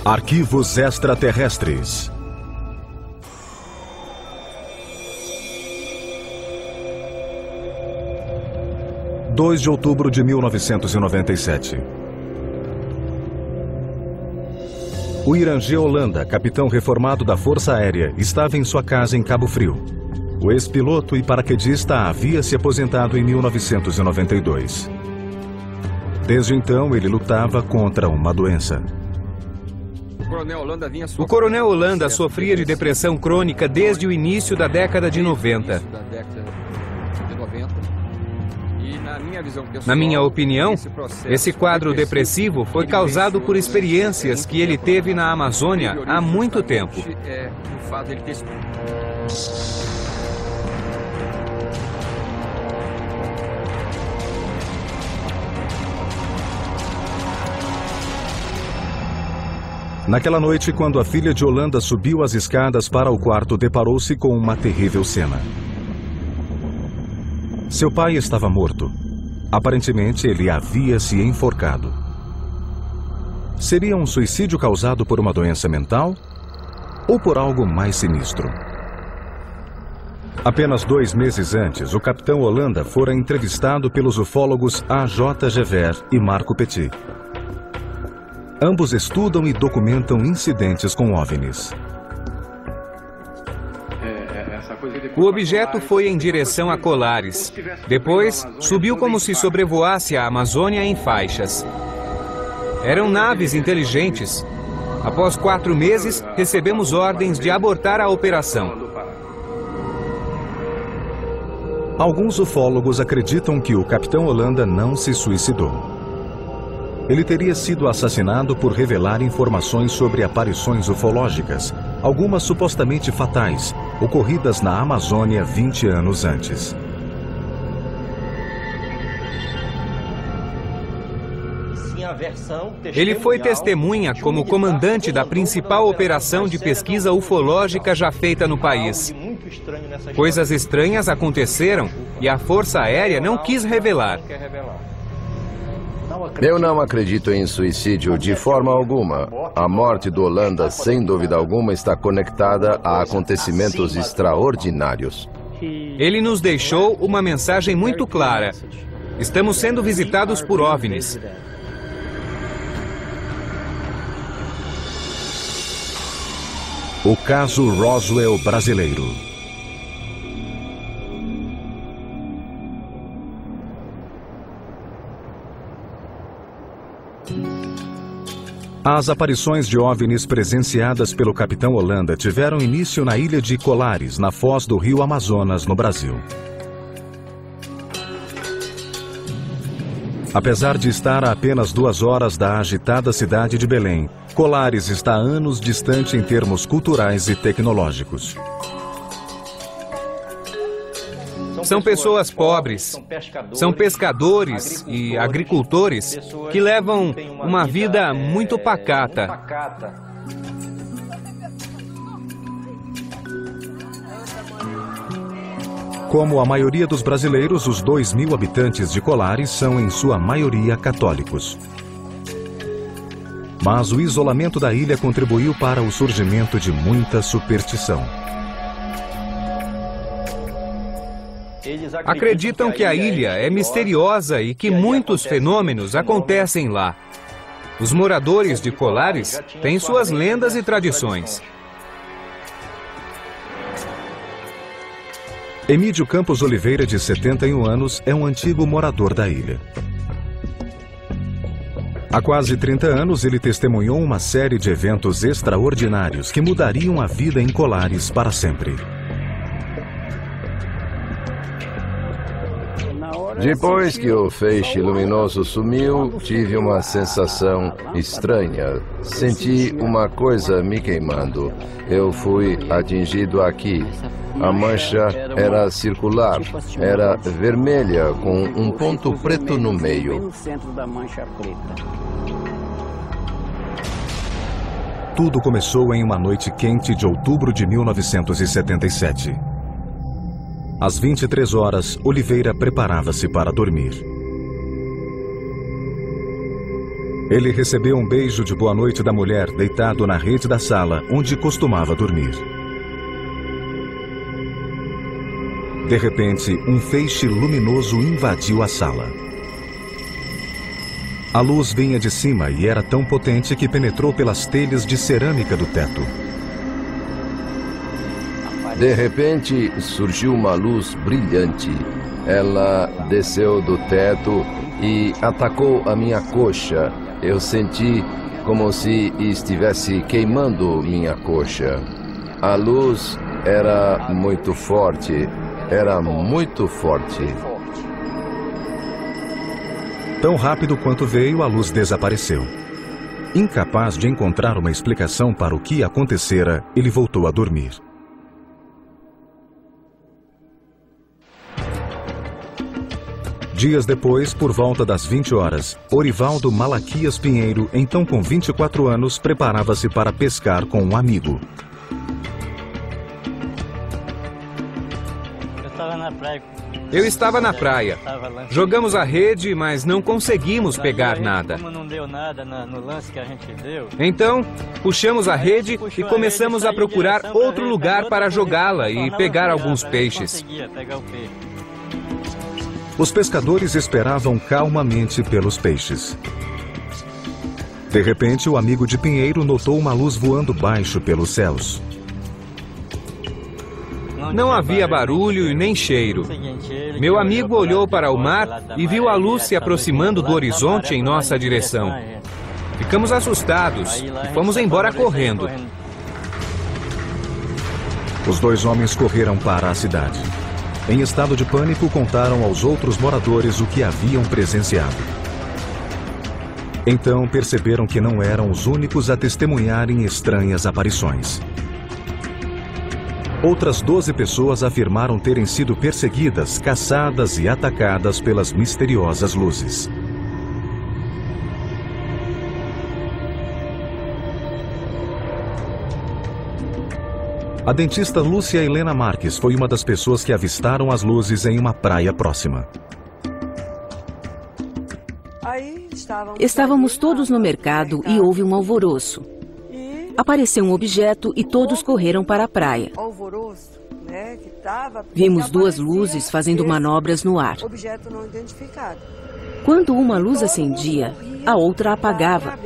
Arquivos extraterrestres. (2 de outubro de 1997). O Irangê Holanda, capitão reformado da Força Aérea, estava em sua casa em Cabo Frio. O ex-piloto e paraquedista havia se aposentado em 1992. Desde então, ele lutava contra uma doença. O coronel Holanda sofria de depressão crônica desde o início da década de 90. Na minha opinião, esse quadro depressivo foi causado por experiências que ele teve na Amazônia há muito tempo. Naquela noite, quando a filha de Holanda subiu as escadas para o quarto, deparou-se com uma terrível cena. Seu pai estava morto. Aparentemente, ele havia se enforcado. Seria um suicídio causado por uma doença mental ou por algo mais sinistro? Apenas 2 meses antes, o capitão Holanda fora entrevistado pelos ufólogos A.J. Gever e Marco Petit. Ambos estudam e documentam incidentes com OVNIs. O objeto foi em direção a Colares. Depois, subiu como se sobrevoasse a Amazônia em faixas. Eram naves inteligentes. Após 4 meses, recebemos ordens de abortar a operação. Alguns ufólogos acreditam que o capitão Holanda não se suicidou. Ele teria sido assassinado por revelar informações sobre aparições ufológicas, algumas supostamente fatais, ocorridas na Amazônia 20 anos antes. Ele foi testemunha como comandante da principal operação de pesquisa ufológica já feita no país. Coisas estranhas aconteceram e a Força Aérea não quis revelar. Eu não acredito em suicídio de forma alguma. A morte do Holanda, sem dúvida alguma, está conectada a acontecimentos extraordinários. Ele nos deixou uma mensagem muito clara. Estamos sendo visitados por OVNIs. O caso Roswell brasileiro. As aparições de OVNIs presenciadas pelo capitão Holanda tiveram início na ilha de Colares, na foz do rio Amazonas, no Brasil. Apesar de estar a apenas 2 horas da agitada cidade de Belém, Colares está anos distante em termos culturais e tecnológicos. São pessoas pobres, são pescadores e agricultores que levam uma vida muito pacata. Como a maioria dos brasileiros, os 2.000 habitantes de Colares são, em sua maioria, católicos. Mas o isolamento da ilha contribuiu para o surgimento de muita superstição. Acreditam que a ilha é misteriosa e que muitos fenômenos acontecem lá. Os moradores de Colares têm suas lendas e tradições. Emídio Campos Oliveira, de 71 anos, é um antigo morador da ilha. Há quase 30 anos, ele testemunhou uma série de eventos extraordinários que mudariam a vida em Colares para sempre. Depois que o feixe luminoso sumiu, tive uma sensação estranha. Senti uma coisa me queimando. Eu fui atingido aqui. A mancha era circular, era vermelha com um ponto preto no meio. Tudo começou em uma noite quente de outubro de 1977. Às 23 horas, Oliveira preparava-se para dormir. Ele recebeu um beijo de boa noite da mulher deitado na rede da sala onde costumava dormir. De repente, um feixe luminoso invadiu a sala. A luz vinha de cima e era tão potente que penetrou pelas telhas de cerâmica do teto. De repente, surgiu uma luz brilhante. Ela desceu do teto e atacou a minha coxa. Eu senti como se estivesse queimando minha coxa. A luz era muito forte. Era muito forte. Tão rápido quanto veio, a luz desapareceu. Incapaz de encontrar uma explicação para o que acontecera, ele voltou a dormir. Dias depois, por volta das 20 horas, Orivaldo Malaquias Pinheiro, então com 24 anos, preparava-se para pescar com um amigo. Eu estava na praia. Jogamos a rede, mas não conseguimos pegar nada. Então, puxamos a rede e começamos a procurar outro lugar para jogá-la e pegar alguns peixes. Os pescadores esperavam calmamente pelos peixes. De repente, o amigo de Pinheiro notou uma luz voando baixo pelos céus. Não havia barulho e nem cheiro. Meu amigo olhou para o mar e viu a luz se aproximando do horizonte em nossa direção. Ficamos assustados e fomos embora correndo. Os dois homens correram para a cidade. Em estado de pânico, contaram aos outros moradores o que haviam presenciado. Então perceberam que não eram os únicos a testemunharem estranhas aparições. Outras 12 pessoas afirmaram terem sido perseguidas, caçadas e atacadas pelas misteriosas luzes. A dentista Lúcia Helena Marques foi uma das pessoas que avistaram as luzes em uma praia próxima. Estávamos todos no mercado e houve um alvoroço. Apareceu um objeto e todos correram para a praia. Vimos duas luzes fazendo manobras no ar. Quando uma luz acendia, a outra apagava.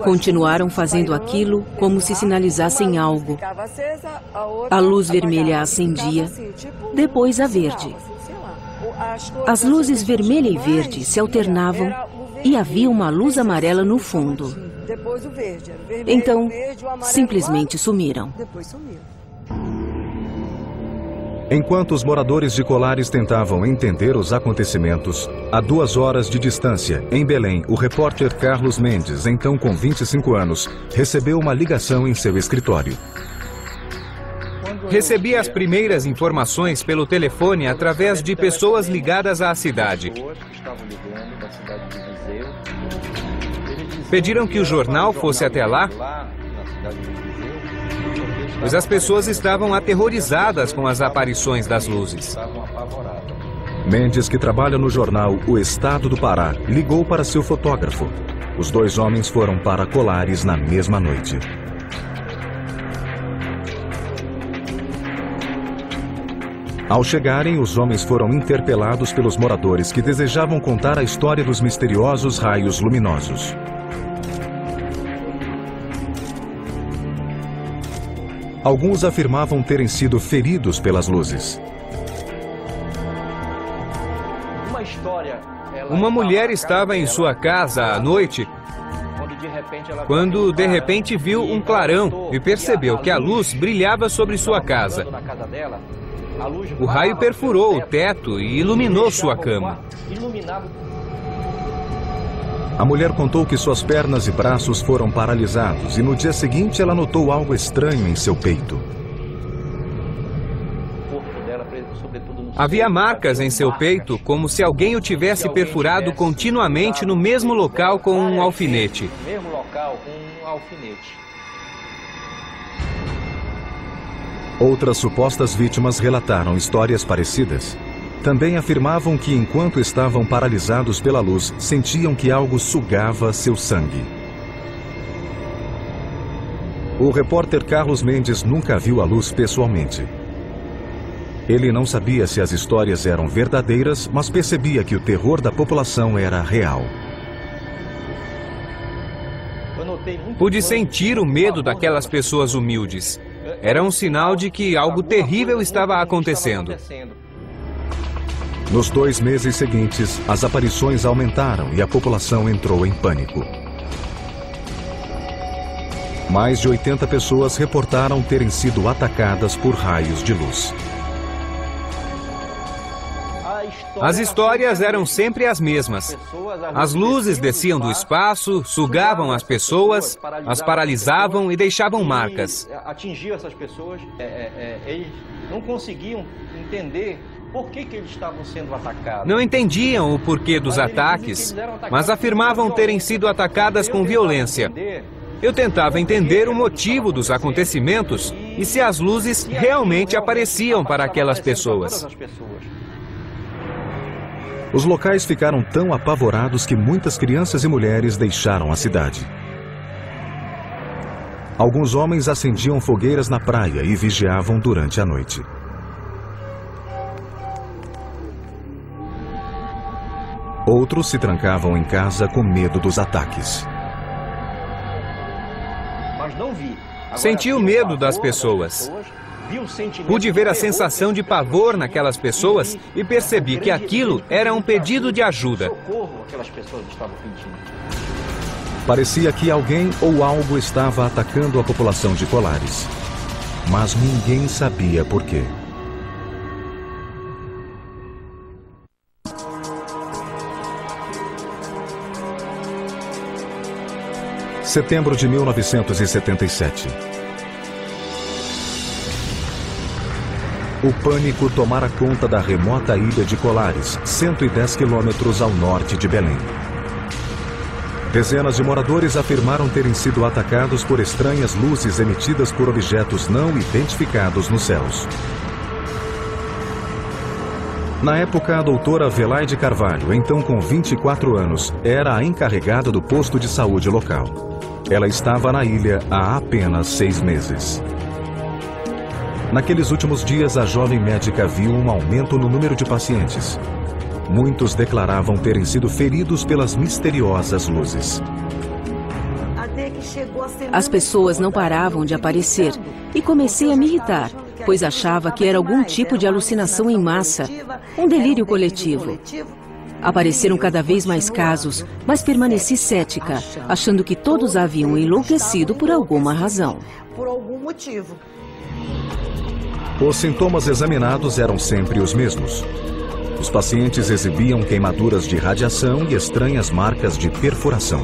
Continuaram fazendo aquilo como se sinalizassem algo. A luz vermelha acendia, depois a verde. As luzes vermelha e verde se alternavam e havia uma luz amarela no fundo. Então, simplesmente sumiram. Enquanto os moradores de Colares tentavam entender os acontecimentos, a 2 horas de distância, em Belém, o repórter Carlos Mendes, então com 25 anos, recebeu uma ligação em seu escritório. Recebi as primeiras informações pelo telefone através de pessoas ligadas à cidade. Pediram que o jornal fosse até lá, pois as pessoas estavam aterrorizadas com as aparições das luzes. Mendes, que trabalha no jornal O Estado do Pará, ligou para seu fotógrafo. Os dois homens foram para Colares na mesma noite. Ao chegarem, os homens foram interpelados pelos moradores que desejavam contar a história dos misteriosos raios luminosos. Alguns afirmavam terem sido feridos pelas luzes. Uma mulher estava em sua casa à noite quando de repente viu um clarão e percebeu que a luz brilhava sobre sua casa. O raio perfurou o teto e iluminou sua cama. A mulher contou que suas pernas e braços foram paralisados e no dia seguinte ela notou algo estranho em seu peito. Havia marcas em seu peito como se alguém o tivesse perfurado continuamente no mesmo local com um alfinete. Outras supostas vítimas relataram histórias parecidas. Também afirmavam que enquanto estavam paralisados pela luz, sentiam que algo sugava seu sangue. O repórter Carlos Mendes nunca viu a luz pessoalmente. Ele não sabia se as histórias eram verdadeiras, mas percebia que o terror da população era real. Pude sentir o medo daquelas pessoas humildes. Era um sinal de que algo terrível estava acontecendo. Nos 2 meses seguintes, as aparições aumentaram e a população entrou em pânico. Mais de 80 pessoas reportaram terem sido atacadas por raios de luz. As histórias eram sempre as mesmas. As luzes desciam do espaço, sugavam as pessoas, as paralisavam e deixavam marcas. Atingiam essas pessoas, eles não conseguiam entender por que eles estavam sendo atacados. Não entendiam o porquê dos ataques, mas afirmavam terem sido atacadas com violência. Eu tentava entender o motivo dos acontecimentos e se as luzes realmente apareciam para aquelas pessoas. Os locais ficaram tão apavorados que muitas crianças e mulheres deixaram a cidade. Alguns homens acendiam fogueiras na praia e vigiavam durante a noite. Outros se trancavam em casa com medo dos ataques. Senti o medo das pessoas. Pude ver a sensação de pavor naquelas pessoas e percebi que aquilo era um pedido de ajuda. Parecia que alguém ou algo estava atacando a população de Colares. Mas ninguém sabia por quê. Setembro de 1977. O pânico tomara conta da remota ilha de Colares, 110 quilômetros ao norte de Belém. Dezenas de moradores afirmaram terem sido atacados por estranhas luzes emitidas por objetos não identificados nos céus. Na época, a doutora Velaide Carvalho, então com 24 anos, era a encarregada do posto de saúde local. Ela estava na ilha há apenas 6 meses. Naqueles últimos dias, a jovem médica viu um aumento no número de pacientes. Muitos declaravam terem sido feridos pelas misteriosas luzes. As pessoas não paravam de aparecer e comecei a me irritar, pois achava que era algum tipo de alucinação em massa, um delírio coletivo. Apareceram cada vez mais casos, mas permaneci cética, achando que todos haviam enlouquecido por alguma razão. Por algum motivo. Os sintomas examinados eram sempre os mesmos. Os pacientes exibiam queimaduras de radiação e estranhas marcas de perfuração.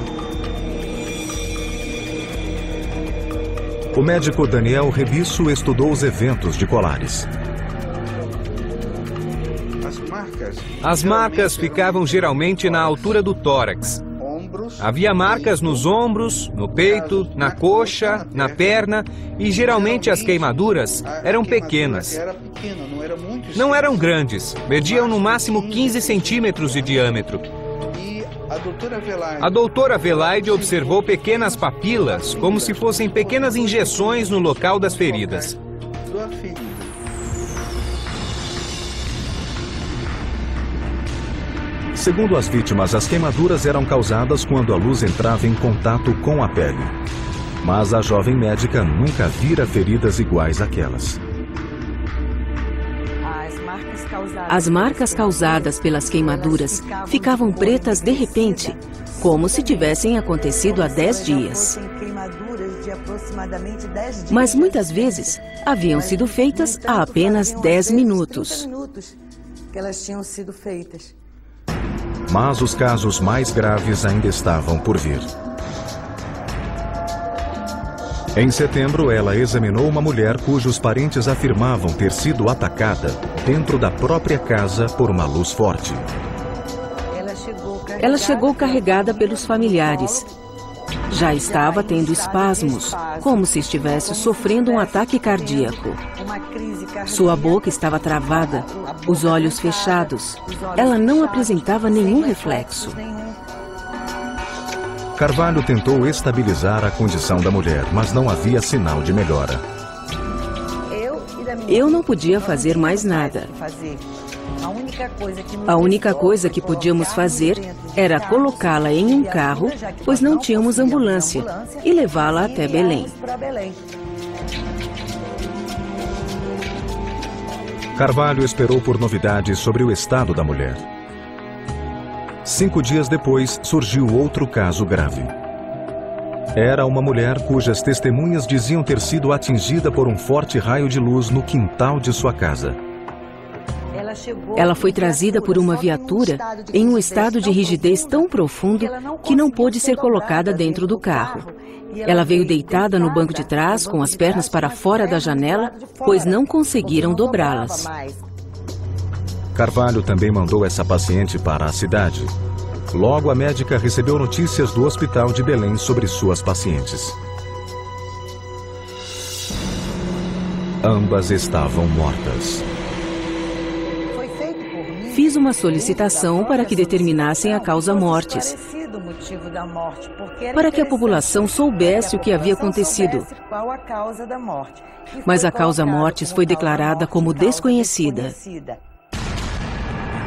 O médico Daniel Rebisso estudou os eventos de Colares. As marcas ficavam geralmente na altura do tórax. Havia marcas nos ombros, no peito, na coxa, na perna e geralmente as queimaduras eram pequenas. Não eram grandes, mediam no máximo 15 centímetros de diâmetro. A doutora Velaide observou pequenas papilas, como se fossem pequenas injeções no local das feridas. Segundo as vítimas, as queimaduras eram causadas quando a luz entrava em contato com a pele. Mas a jovem médica nunca vira feridas iguais àquelas. As marcas causadas pelas queimaduras ficavam pretas de repente, como se tivessem acontecido há 10 dias. Mas muitas vezes haviam sido feitas há apenas 10 minutos. Mas os casos mais graves ainda estavam por vir. Em setembro, ela examinou uma mulher cujos parentes afirmavam ter sido atacada dentro da própria casa por uma luz forte. Ela chegou carregada pelos familiares. Já estava tendo espasmos, como se estivesse sofrendo um ataque cardíaco. Sua boca estava travada, os olhos fechados. Ela não apresentava nenhum reflexo. Carvalho tentou estabilizar a condição da mulher, mas não havia sinal de melhora. Eu não podia fazer mais nada. A única coisa que podíamos fazer era colocá-la em um carro, pois não tínhamos ambulância, e levá-la até Belém. Carvalho esperou por novidades sobre o estado da mulher. 5 dias depois, surgiu outro caso grave. Era uma mulher cujas testemunhas diziam ter sido atingida por um forte raio de luz no quintal de sua casa. Ela foi trazida por uma viatura em um estado de rigidez tão profundo que não pôde ser colocada dentro do carro. Ela veio deitada no banco de trás, com as pernas para fora da janela, pois não conseguiram dobrá-las. Carvalho também mandou essa paciente para a cidade. Logo, a médica recebeu notícias do hospital de Belém sobre suas pacientes. Ambas estavam mortas. Fiz uma solicitação para que determinassem a causa-mortes, para que a população soubesse o que havia acontecido. Mas a causa-mortes foi declarada como desconhecida.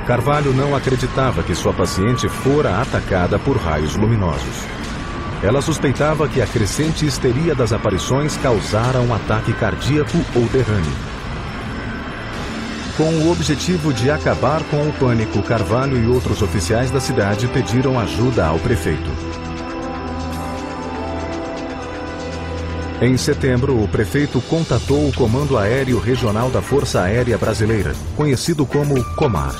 Carvalho não acreditava que sua paciente fora atacada por raios luminosos. Ela suspeitava que a crescente histeria das aparições causara um ataque cardíaco ou derrame. Com o objetivo de acabar com o pânico, Carvalho e outros oficiais da cidade pediram ajuda ao prefeito. Em setembro, o prefeito contatou o Comando Aéreo Regional da Força Aérea Brasileira, conhecido como Comar.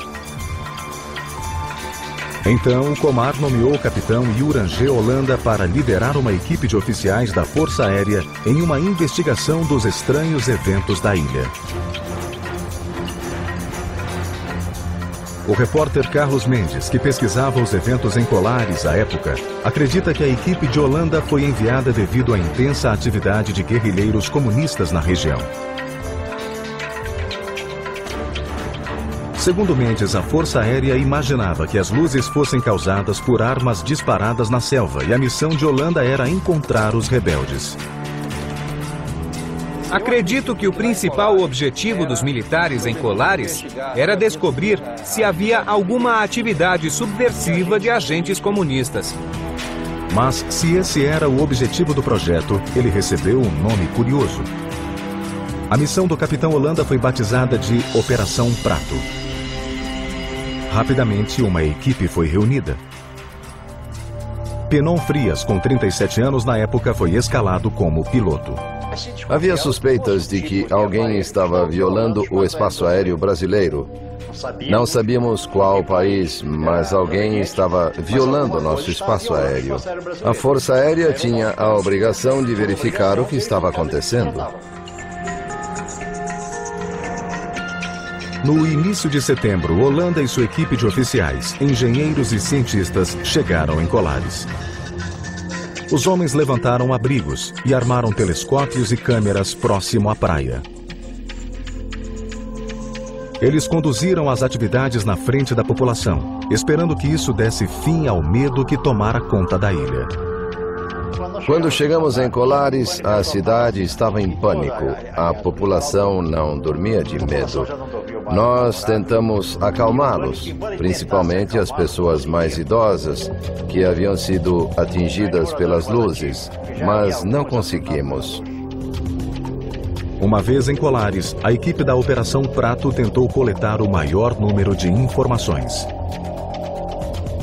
Então, o Comar nomeou o capitão Yuranger Holanda para liderar uma equipe de oficiais da Força Aérea em uma investigação dos estranhos eventos da ilha. O repórter Carlos Mendes, que pesquisava os eventos em Colares à época, acredita que a equipe de Holanda foi enviada devido à intensa atividade de guerrilheiros comunistas na região. Segundo Mendes, a Força Aérea imaginava que as luzes fossem causadas por armas disparadas na selva e a missão de Holanda era encontrar os rebeldes. Acredito que o principal objetivo dos militares em Colares era descobrir se havia alguma atividade subversiva de agentes comunistas. Mas, se esse era o objetivo do projeto, ele recebeu um nome curioso. A missão do capitão Holanda foi batizada de Operação Prato. Rapidamente, uma equipe foi reunida. Penon Frias, com 37 anos na época, foi escalado como piloto. Havia suspeitas de que alguém estava violando o espaço aéreo brasileiro. Não sabíamos qual país, mas alguém estava violando nosso espaço aéreo. A Força Aérea tinha a obrigação de verificar o que estava acontecendo. No início de setembro, Holanda e sua equipe de oficiais, engenheiros e cientistas chegaram em Colares. Os homens levantaram abrigos e armaram telescópios e câmeras próximo à praia. Eles conduziram as atividades na frente da população, esperando que isso desse fim ao medo que tomara conta da ilha. Quando chegamos em Colares, a cidade estava em pânico. A população não dormia de medo. Nós tentamos acalmá-los, principalmente as pessoas mais idosas, que haviam sido atingidas pelas luzes, mas não conseguimos. Uma vez em Colares, a equipe da Operação Prato tentou coletar o maior número de informações.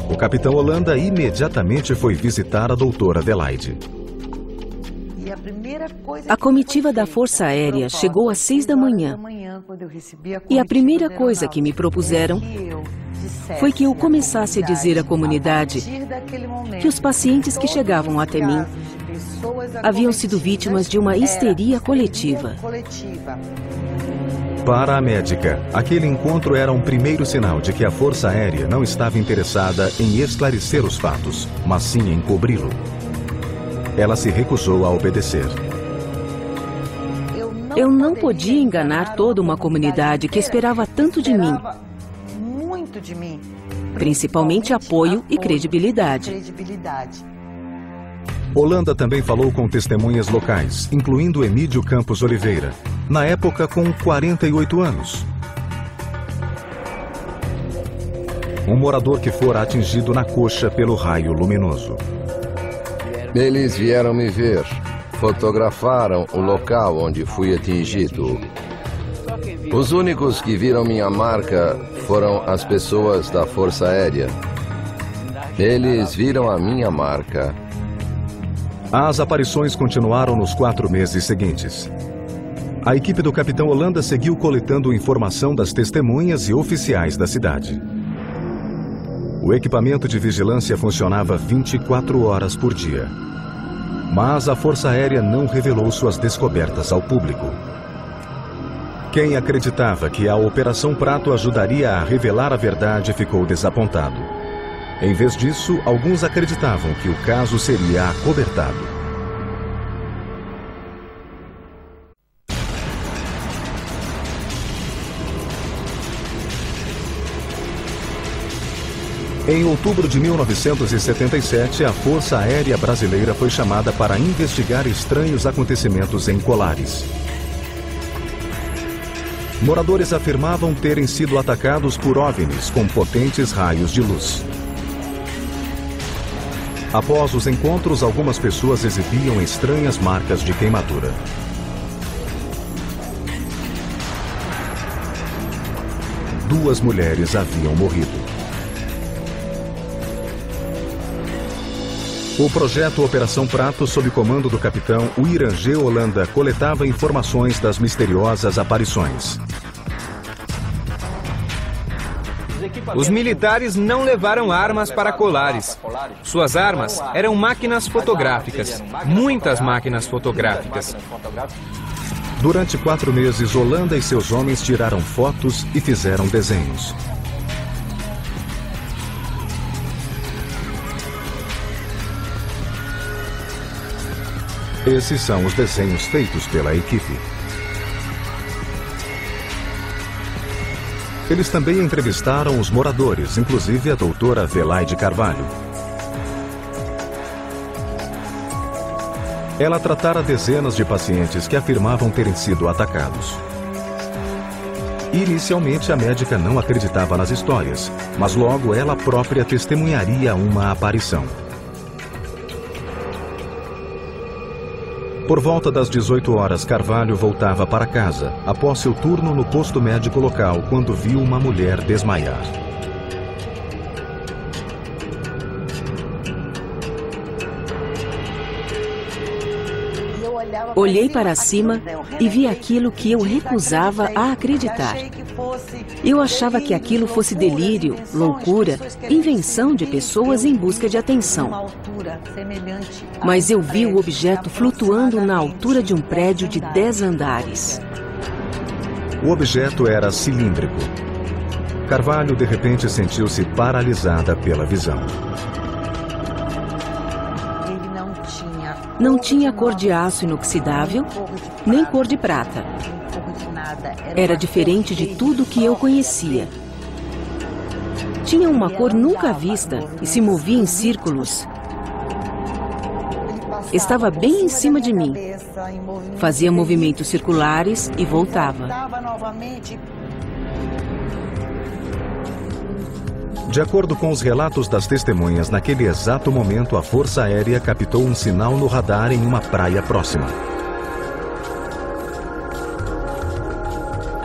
O capitão Holanda imediatamente foi visitar a doutora Adelaide. A comitiva da Força Aérea chegou às 6 da manhã. E a primeira coisa que me propuseram foi que eu começasse a dizer à comunidade que os pacientes que chegavam até mim haviam sido vítimas de uma histeria coletiva. Para a médica, aquele encontro era um primeiro sinal de que a Força Aérea não estava interessada em esclarecer os fatos, mas sim em cobri-lo. Ela se recusou a obedecer. Eu não podia enganar toda uma comunidade que esperava tanto de mim. Principalmente apoio e credibilidade. Holanda também falou com testemunhas locais, incluindo Emídio Campos Oliveira, na época com 48 anos. Um morador que fora atingido na coxa pelo raio luminoso. Eles vieram me ver, fotografaram o local onde fui atingido. Os únicos que viram minha marca foram as pessoas da Força Aérea. Eles viram a minha marca. As aparições continuaram nos 4 meses seguintes. A equipe do capitão Holanda seguiu coletando informação das testemunhas e oficiais da cidade. O equipamento de vigilância funcionava 24 horas por dia. Mas a Força Aérea não revelou suas descobertas ao público. Quem acreditava que a Operação Prato ajudaria a revelar a verdade ficou desapontado. Em vez disso, alguns acreditavam que o caso seria acobertado. Em outubro de 1977, a Força Aérea Brasileira foi chamada para investigar estranhos acontecimentos em Colares. Moradores afirmavam terem sido atacados por OVNIs com potentes raios de luz. Após os encontros, algumas pessoas exibiam estranhas marcas de queimadura. Duas mulheres haviam morrido. O projeto Operação Prato, sob comando do capitão Irangê Holanda, coletava informações das misteriosas aparições. Os militares não levaram armas para Colares. Suas armas eram máquinas fotográficas, muitas máquinas fotográficas. Durante 4 meses, Holanda e seus homens tiraram fotos e fizeram desenhos. Esses são os desenhos feitos pela equipe. Eles também entrevistaram os moradores, inclusive a doutora Velaide Carvalho. Ela tratara dezenas de pacientes que afirmavam terem sido atacados. Inicialmente, a médica não acreditava nas histórias, mas logo ela própria testemunharia uma aparição. Por volta das 18 horas, Carvalho voltava para casa, após seu turno no posto médico local, quando viu uma mulher desmaiar. Olhei para cima e vi aquilo que eu recusava a acreditar. Eu achava que aquilo fosse delírio, loucura, invenção de pessoas em busca de atenção. Mas eu vi o objeto flutuando na altura de um prédio de 10 andares. O objeto era cilíndrico. Carvalho, de repente, sentiu-se paralisada pela visão. Não tinha cor de aço inoxidável, nem cor de prata. Era diferente de tudo que eu conhecia. Tinha uma cor nunca vista e se movia em círculos. Estava bem em cima de mim. Fazia movimentos circulares e voltava. De acordo com os relatos das testemunhas, naquele exato momento a Força Aérea captou um sinal no radar em uma praia próxima.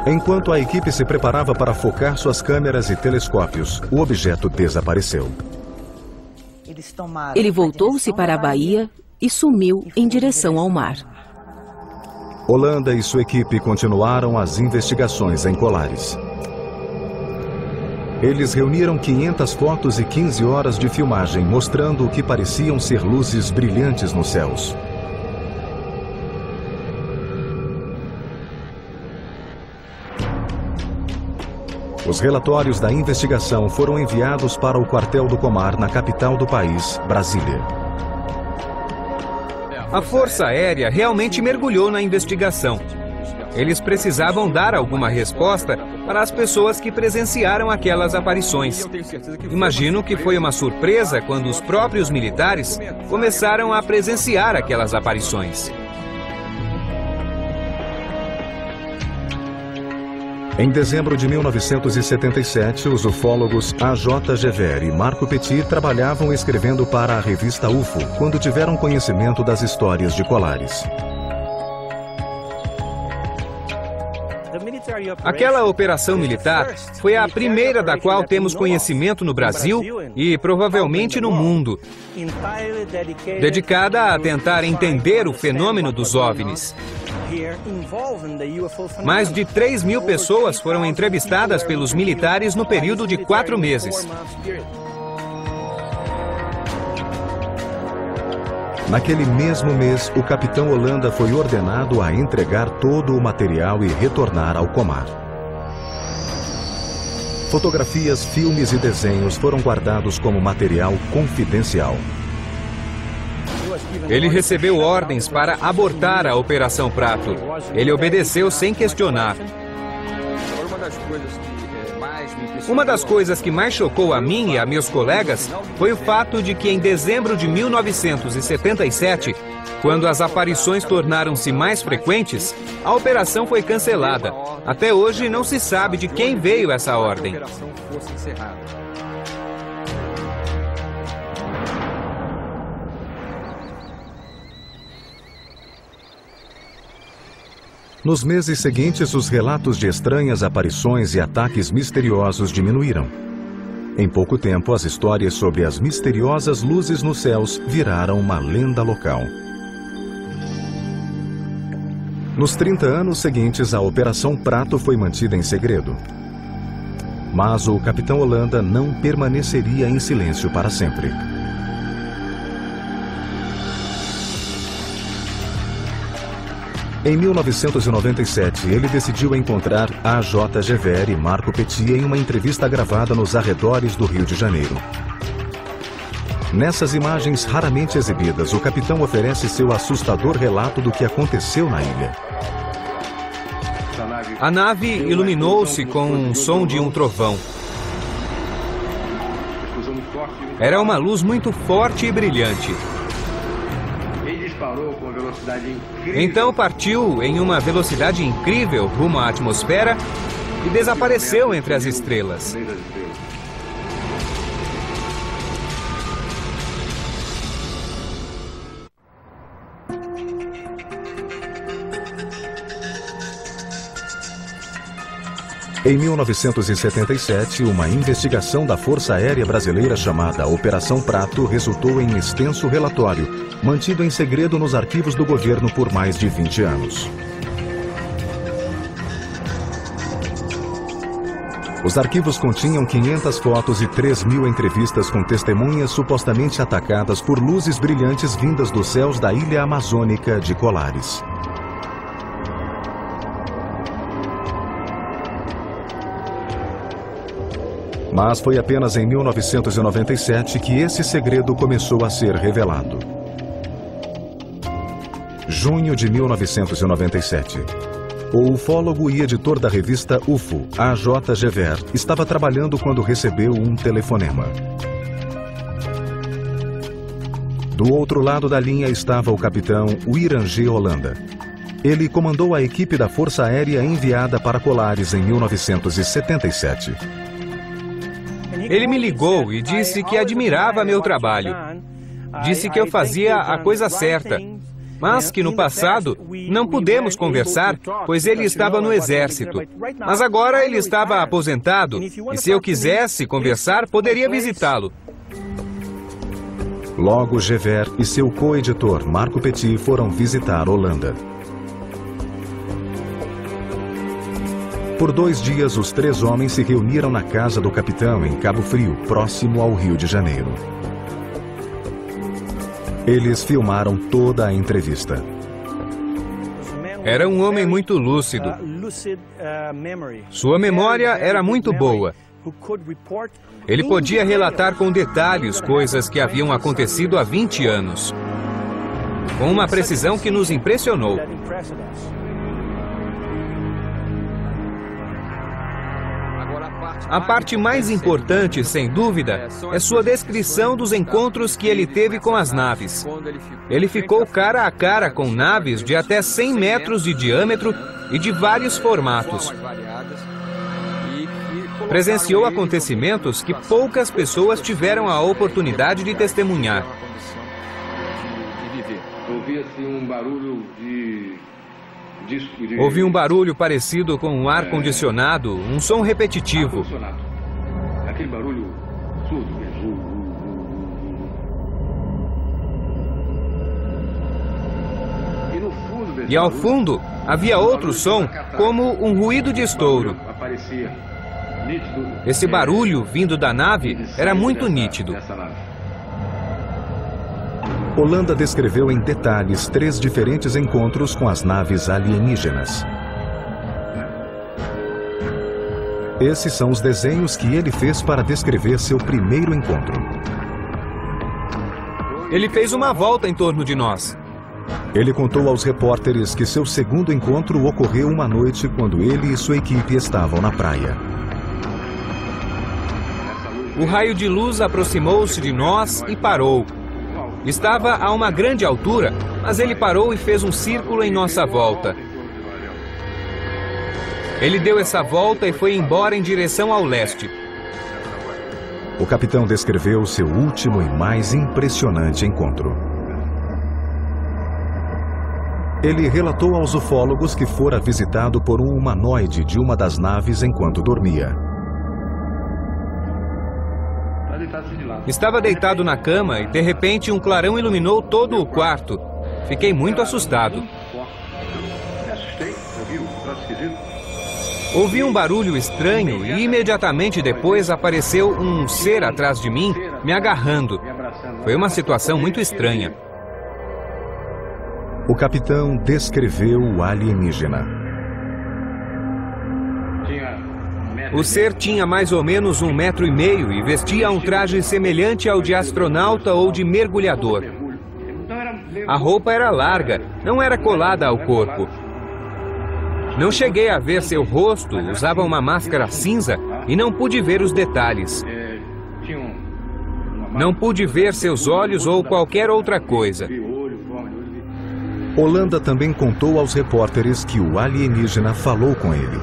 Enquanto a equipe se preparava para focar suas câmeras e telescópios, o objeto desapareceu. Ele voltou-se para a baía e sumiu em direção ao mar. Holanda e sua equipe continuaram as investigações em Colares. Eles reuniram 500 fotos e 15 horas de filmagem, mostrando o que pareciam ser luzes brilhantes nos céus. Os relatórios da investigação foram enviados para o quartel do Comar, na capital do país, Brasília. A Força Aérea realmente mergulhou na investigação. Eles precisavam dar alguma resposta para as pessoas que presenciaram aquelas aparições. Imagino que foi uma surpresa quando os próprios militares começaram a presenciar aquelas aparições. Em dezembro de 1977, os ufólogos A.J. Gever e Marco Petit trabalhavam escrevendo para a revista UFO quando tiveram conhecimento das histórias de Colares. Aquela operação militar foi a primeira da qual temos conhecimento no Brasil e provavelmente no mundo, dedicada a tentar entender o fenômeno dos OVNIs. Mais de 3.000 pessoas foram entrevistadas pelos militares no período de 4 meses. Naquele mesmo mês, o capitão Holanda foi ordenado a entregar todo o material e retornar ao Comar. Fotografias, filmes e desenhos foram guardados como material confidencial. Ele recebeu ordens para abortar a Operação Prato. Ele obedeceu sem questionar. Uma das coisas que mais chocou a mim e a meus colegas foi o fato de que em dezembro de 1977, quando as aparições tornaram-se mais frequentes, a operação foi cancelada. Até hoje não se sabe de quem veio essa ordem. Nos meses seguintes, os relatos de estranhas aparições e ataques misteriosos diminuíram. Em pouco tempo, as histórias sobre as misteriosas luzes nos céus viraram uma lenda local. Nos 30 anos seguintes, a Operação Prato foi mantida em segredo. Mas o capitão Holanda não permaneceria em silêncio para sempre. Em 1997, ele decidiu encontrar A.J. Gever e Marco Petit em uma entrevista gravada nos arredores do Rio de Janeiro. Nessas imagens raramente exibidas, o capitão oferece seu assustador relato do que aconteceu na ilha. A nave iluminou-se com o som de um trovão. Era uma luz muito forte e brilhante. Então partiu em uma velocidade incrível rumo à atmosfera e desapareceu entre as estrelas. Em 1977, uma investigação da Força Aérea Brasileira chamada Operação Prato resultou em extenso relatório, mantido em segredo nos arquivos do governo por mais de 20 anos. Os arquivos continham 500 fotos e 3.000 entrevistas com testemunhas supostamente atacadas por luzes brilhantes vindas dos céus da ilha amazônica de Colares. Mas foi apenas em 1997 que esse segredo começou a ser revelado. Junho de 1997. O ufólogo e editor da revista UFO, A.J. Gever, estava trabalhando quando recebeu um telefonema. Do outro lado da linha estava o capitão Wirangê Holanda. Ele comandou a equipe da Força Aérea enviada para Colares em 1977. Ele me ligou e disse que admirava meu trabalho. Disse que eu fazia a coisa certa, mas que no passado não pudemos conversar, pois ele estava no exército. Mas agora ele estava aposentado e se eu quisesse conversar, poderia visitá-lo. Logo, Gever e seu co-editor, Marco Petit, foram visitar Holanda. Por 2 dias, os 3 homens se reuniram na casa do capitão em Cabo Frio, próximo ao Rio de Janeiro. Eles filmaram toda a entrevista. Era um homem muito lúcido. Sua memória era muito boa. Ele podia relatar com detalhes coisas que haviam acontecido há 20 anos, com uma precisão que nos impressionou. A parte mais importante, sem dúvida, é sua descrição dos encontros que ele teve com as naves. Ele ficou cara a cara com naves de até 100 metros de diâmetro e de vários formatos. Presenciou acontecimentos que poucas pessoas tiveram a oportunidade de testemunhar. Ouvi um barulho parecido com um ar-condicionado, um som repetitivo. Aquele barulho surdo. E ao fundo havia outro som, como um ruído de estouro. Esse barulho vindo da nave era muito nítido. Holanda descreveu em detalhes 3 diferentes encontros com as naves alienígenas. Esses são os desenhos que ele fez para descrever seu primeiro encontro. Ele fez uma volta em torno de nós. Ele contou aos repórteres que seu segundo encontro ocorreu uma noite quando ele e sua equipe estavam na praia. O raio de luz aproximou-se de nós e parou. Estava a uma grande altura, mas ele parou e fez um círculo em nossa volta. Ele deu essa volta e foi embora em direção ao leste. O capitão descreveu seu último e mais impressionante encontro. Ele relatou aos ufólogos que fora visitado por um humanoide de uma das naves enquanto dormia. Estava deitado na cama e, de repente, um clarão iluminou todo o quarto. Fiquei muito assustado. Ouvi um barulho estranho e, imediatamente depois, apareceu um ser atrás de mim, me agarrando. Foi uma situação muito estranha. O capitão descreveu o alienígena. O ser tinha mais ou menos 1,5 metros e vestia um traje semelhante ao de astronauta ou de mergulhador. A roupa era larga, não era colada ao corpo. Não cheguei a ver seu rosto, usava uma máscara cinza e não pude ver os detalhes. Não pude ver seus olhos ou qualquer outra coisa. Holanda também contou aos repórteres que o alienígena falou com ele.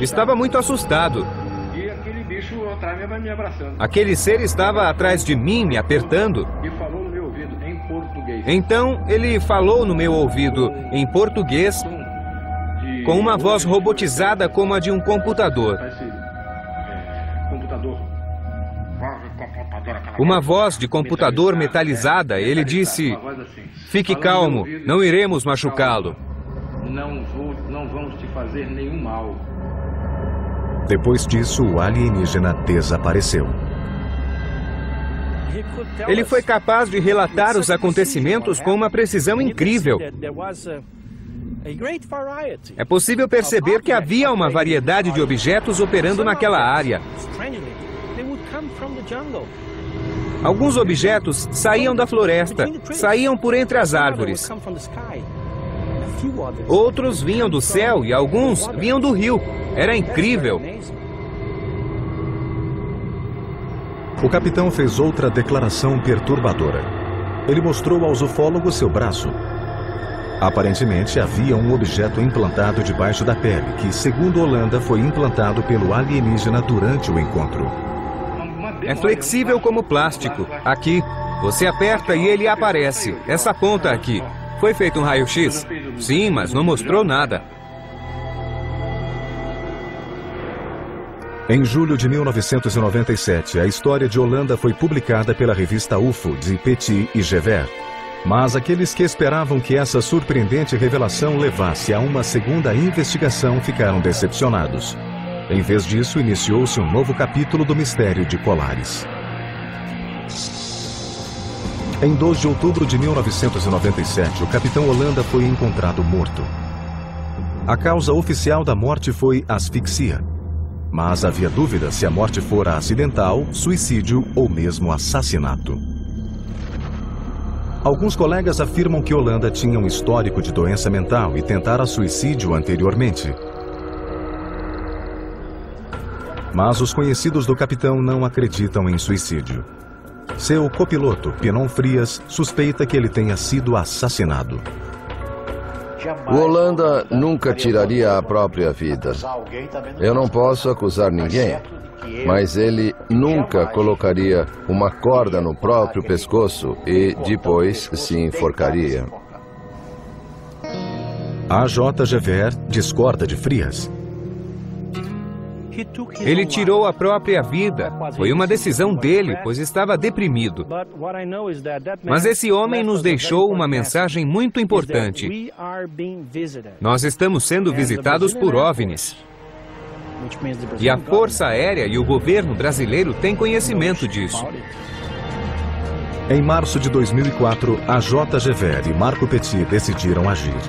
Estava muito assustado. Aquele ser estava atrás de mim, me apertando. Então, ele falou no meu ouvido, em português, com uma voz robotizada como a de um computador. Uma voz de computador metalizada. Ele disse: "Fique calmo, não iremos machucá-lo. Não vamos te fazer nenhum mal." Depois disso, o alienígena desapareceu. Ele foi capaz de relatar os acontecimentos com uma precisão incrível. É possível perceber que havia uma variedade de objetos operando naquela área. Alguns objetos saíam da floresta, saíam por entre as árvores. Outros vinham do céu e alguns vinham do rio. Era incrível. O capitão fez outra declaração perturbadora. Ele mostrou aos ufólogos seu braço. Aparentemente, havia um objeto implantado debaixo da pele, que, segundo Holanda, foi implantado pelo alienígena durante o encontro. É flexível como plástico. Aqui, você aperta e ele aparece. Essa ponta aqui. Foi feito um raio-x? Sim, mas não mostrou nada. Em julho de 1997, a história de Holanda foi publicada pela revista UFO de Petit e Gever. Mas aqueles que esperavam que essa surpreendente revelação levasse a uma segunda investigação ficaram decepcionados. Em vez disso, iniciou-se um novo capítulo do mistério de Polaris. Em 2 de outubro de 1997, o capitão Holanda foi encontrado morto. A causa oficial da morte foi asfixia. Mas havia dúvida se a morte fora acidental, suicídio ou mesmo assassinato. Alguns colegas afirmam que Holanda tinha um histórico de doença mental e tentara suicídio anteriormente. Mas os conhecidos do capitão não acreditam em suicídio. Seu copiloto, Pinon Frias, suspeita que ele tenha sido assassinado. O Holanda nunca tiraria a própria vida. Eu não posso acusar ninguém, mas ele nunca colocaria uma corda no próprio pescoço e depois se enforcaria. A J. Gever discorda de Frias. Ele tirou a própria vida. Foi uma decisão dele, pois estava deprimido. Mas esse homem nos deixou uma mensagem muito importante. Nós estamos sendo visitados por OVNIs. E a Força Aérea e o governo brasileiro têm conhecimento disso. Em março de 2004, a J. Gever e Marco Petit decidiram agir.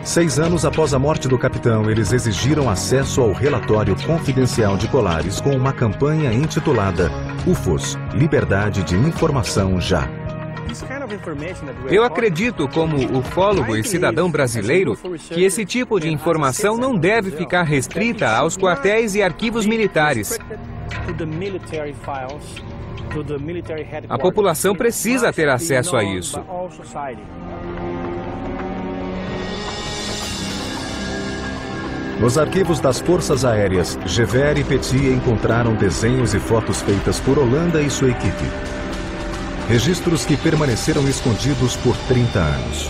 6 anos após a morte do capitão, eles exigiram acesso ao relatório confidencial de Colares com uma campanha intitulada UFOs, Liberdade de Informação Já. Eu acredito, como ufólogo e cidadão brasileiro, que esse tipo de informação não deve ficar restrita aos quartéis e arquivos militares. A população precisa ter acesso a isso. Nos arquivos das Forças Aéreas, Gever e Petit encontraram desenhos e fotos feitas por Holanda e sua equipe. Registros que permaneceram escondidos por 30 anos.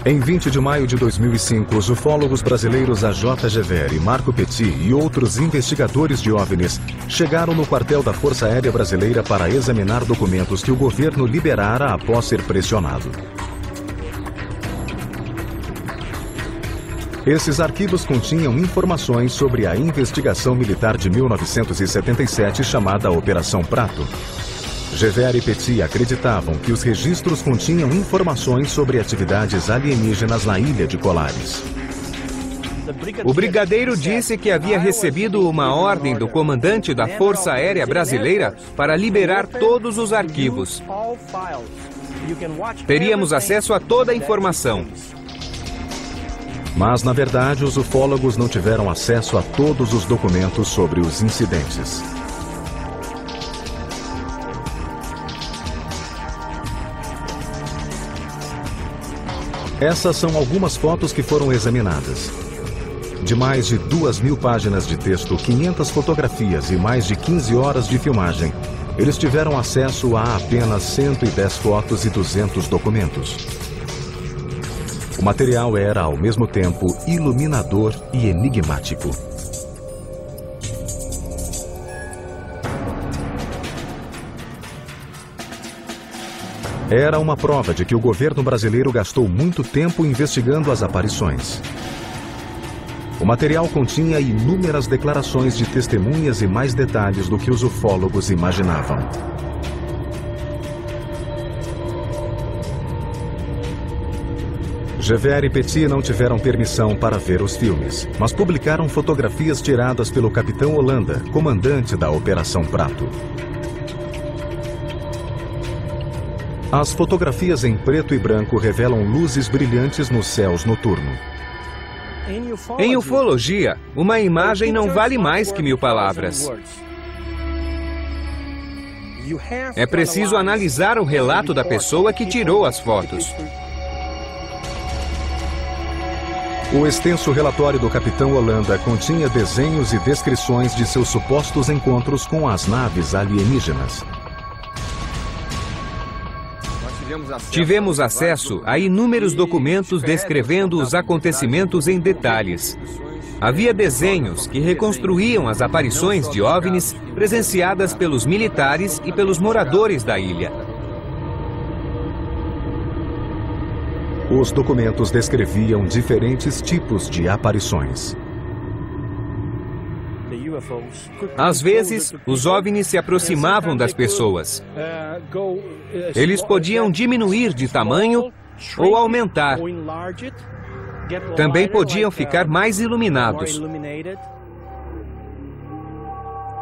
Em 20 de maio de 2005, os ufólogos brasileiros A.J. Gever e Marco Petit e outros investigadores de OVNIs chegaram no quartel da Força Aérea Brasileira para examinar documentos que o governo liberara após ser pressionado. Esses arquivos continham informações sobre a investigação militar de 1977 chamada Operação Prato. Gever e Petit acreditavam que os registros continham informações sobre atividades alienígenas na ilha de Colares. O brigadeiro disse que havia recebido uma ordem do comandante da Força Aérea Brasileira para liberar todos os arquivos. Teríamos acesso a toda a informação. Mas, na verdade, os ufólogos não tiveram acesso a todos os documentos sobre os incidentes. Essas são algumas fotos que foram examinadas. De mais de 2.000 páginas de texto, 500 fotografias e mais de 15 horas de filmagem, eles tiveram acesso a apenas 110 fotos e 200 documentos. O material era, ao mesmo tempo, iluminador e enigmático. Era uma prova de que o governo brasileiro gastou muito tempo investigando as aparições. O material continha inúmeras declarações de testemunhas e mais detalhes do que os ufólogos imaginavam. Gever e Petit não tiveram permissão para ver os filmes, mas publicaram fotografias tiradas pelo capitão Holanda, comandante da Operação Prato. As fotografias em preto e branco revelam luzes brilhantes nos céus noturnos. Em ufologia, uma imagem não vale mais que 1000 palavras. É preciso analisar o relato da pessoa que tirou as fotos. O extenso relatório do capitão Holanda continha desenhos e descrições de seus supostos encontros com as naves alienígenas. Tivemos acesso a inúmeros documentos descrevendo os acontecimentos em detalhes. Havia desenhos que reconstruíam as aparições de OVNIs presenciadas pelos militares e pelos moradores da ilha. Os documentos descreviam diferentes tipos de aparições. Às vezes, os OVNIs se aproximavam das pessoas. Eles podiam diminuir de tamanho ou aumentar. Também podiam ficar mais iluminados.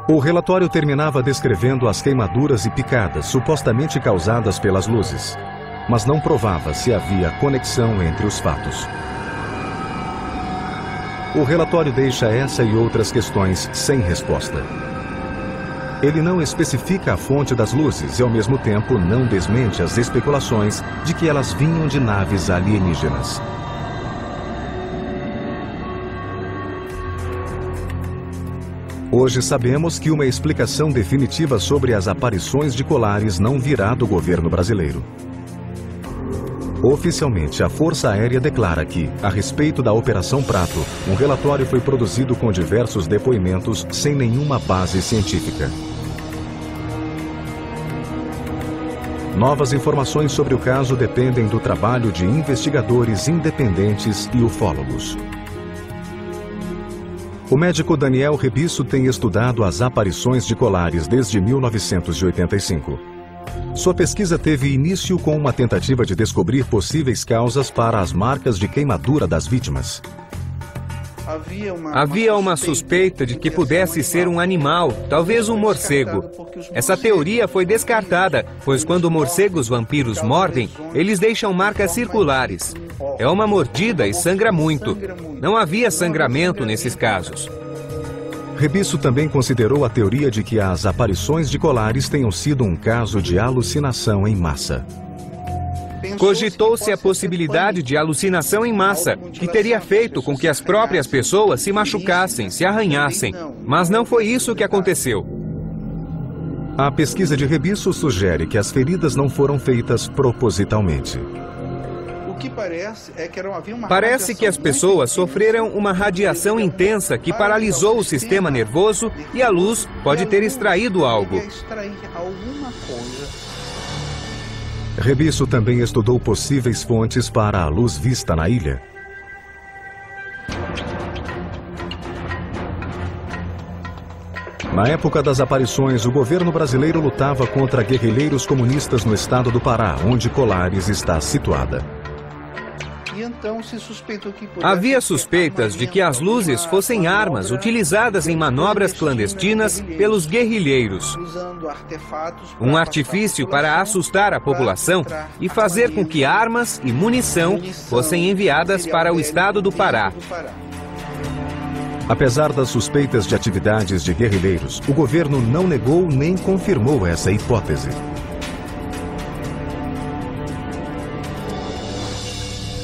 O relatório terminava descrevendo as queimaduras e picadas supostamente causadas pelas luzes, mas não provava se havia conexão entre os fatos. O relatório deixa essa e outras questões sem resposta. Ele não especifica a fonte das luzes e, ao mesmo tempo, não desmente as especulações de que elas vinham de naves alienígenas. Hoje sabemos que uma explicação definitiva sobre as aparições de colares não virá do governo brasileiro. Oficialmente, a Força Aérea declara que, a respeito da Operação Prato, um relatório foi produzido com diversos depoimentos sem nenhuma base científica. Novas informações sobre o caso dependem do trabalho de investigadores independentes e ufólogos. O médico Daniel Rebisso tem estudado as aparições de colares desde 1985. Sua pesquisa teve início com uma tentativa de descobrir possíveis causas para as marcas de queimadura das vítimas. Havia uma suspeita de que pudesse ser um animal, talvez um morcego. Essa teoria foi descartada, pois quando morcegos vampiros mordem, eles deixam marcas circulares. É uma mordida e sangra muito. Não havia sangramento nesses casos. Rebisso também considerou a teoria de que as aparições de colares tenham sido um caso de alucinação em massa. Cogitou-se a possibilidade de alucinação em massa, que teria feito com que as próprias pessoas se machucassem, se arranhassem. Mas não foi isso que aconteceu. A pesquisa de Rebisso sugere que as feridas não foram feitas propositalmente. Parece que as pessoas sofreram uma radiação intensa que paralisou o sistema nervoso e a luz pode ter extraído algo. Rebisso também estudou possíveis fontes para a luz vista na ilha. Na época das aparições, o governo brasileiro lutava contra guerrilheiros comunistas no estado do Pará, onde Colares está situada. Havia suspeitas de que as luzes fossem armas utilizadas em manobras clandestinas pelos guerrilheiros. Um artifício para assustar a população e fazer com que armas e munição fossem enviadas para o estado do Pará. Apesar das suspeitas de atividades de guerrilheiros, o governo não negou nem confirmou essa hipótese.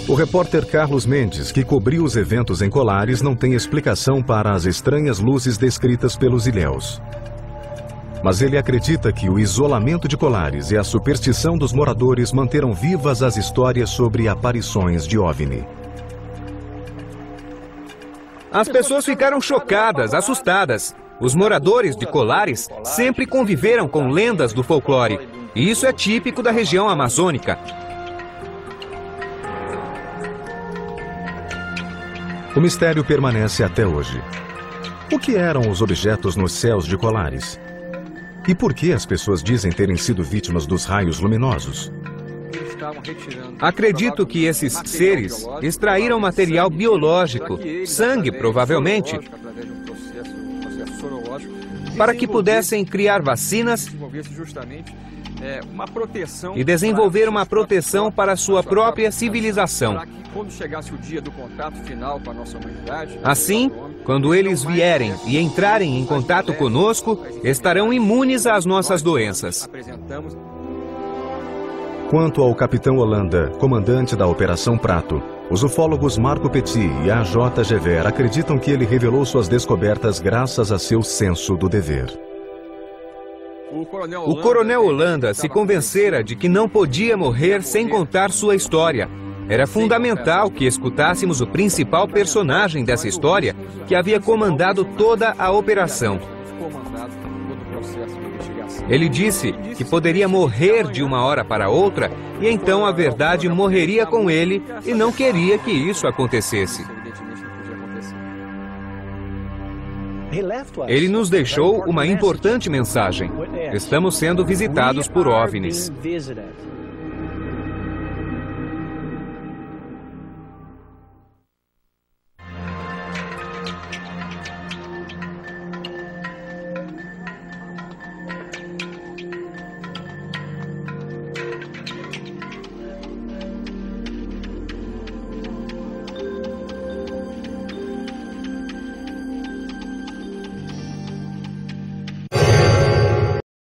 O repórter Carlos Mendes, que cobriu os eventos em Colares, não tem explicação para as estranhas luzes descritas pelos ilhéus. Mas ele acredita que o isolamento de Colares e a superstição dos moradores manteram vivas as histórias sobre aparições de OVNI. As pessoas ficaram chocadas, assustadas. Os moradores de Colares sempre conviveram com lendas do folclore. E isso é típico da região amazônica. O mistério permanece até hoje. O que eram os objetos nos céus de Colares? E por que as pessoas dizem terem sido vítimas dos raios luminosos? Acredito que esses seres extraíram material biológico, sangue provavelmente, para que pudessem criar vacinas e desenvolver uma proteção para a sua própria civilização. Assim, quando eles vierem e entrarem em contato conosco, estarão imunes às nossas doenças. Quanto ao Capitão Holanda, comandante da Operação Prato, os ufólogos Marco Petit e A.J. Gever acreditam que ele revelou suas descobertas graças a seu senso do dever. O Coronel Holanda se convencera de que não podia morrer sem contar sua história. Era fundamental que escutássemos o principal personagem dessa história, que havia comandado toda a operação. Ele disse que poderia morrer de uma hora para outra e então a verdade morreria com ele e não queria que isso acontecesse. Ele nos deixou uma importante mensagem. Estamos sendo visitados por OVNIs.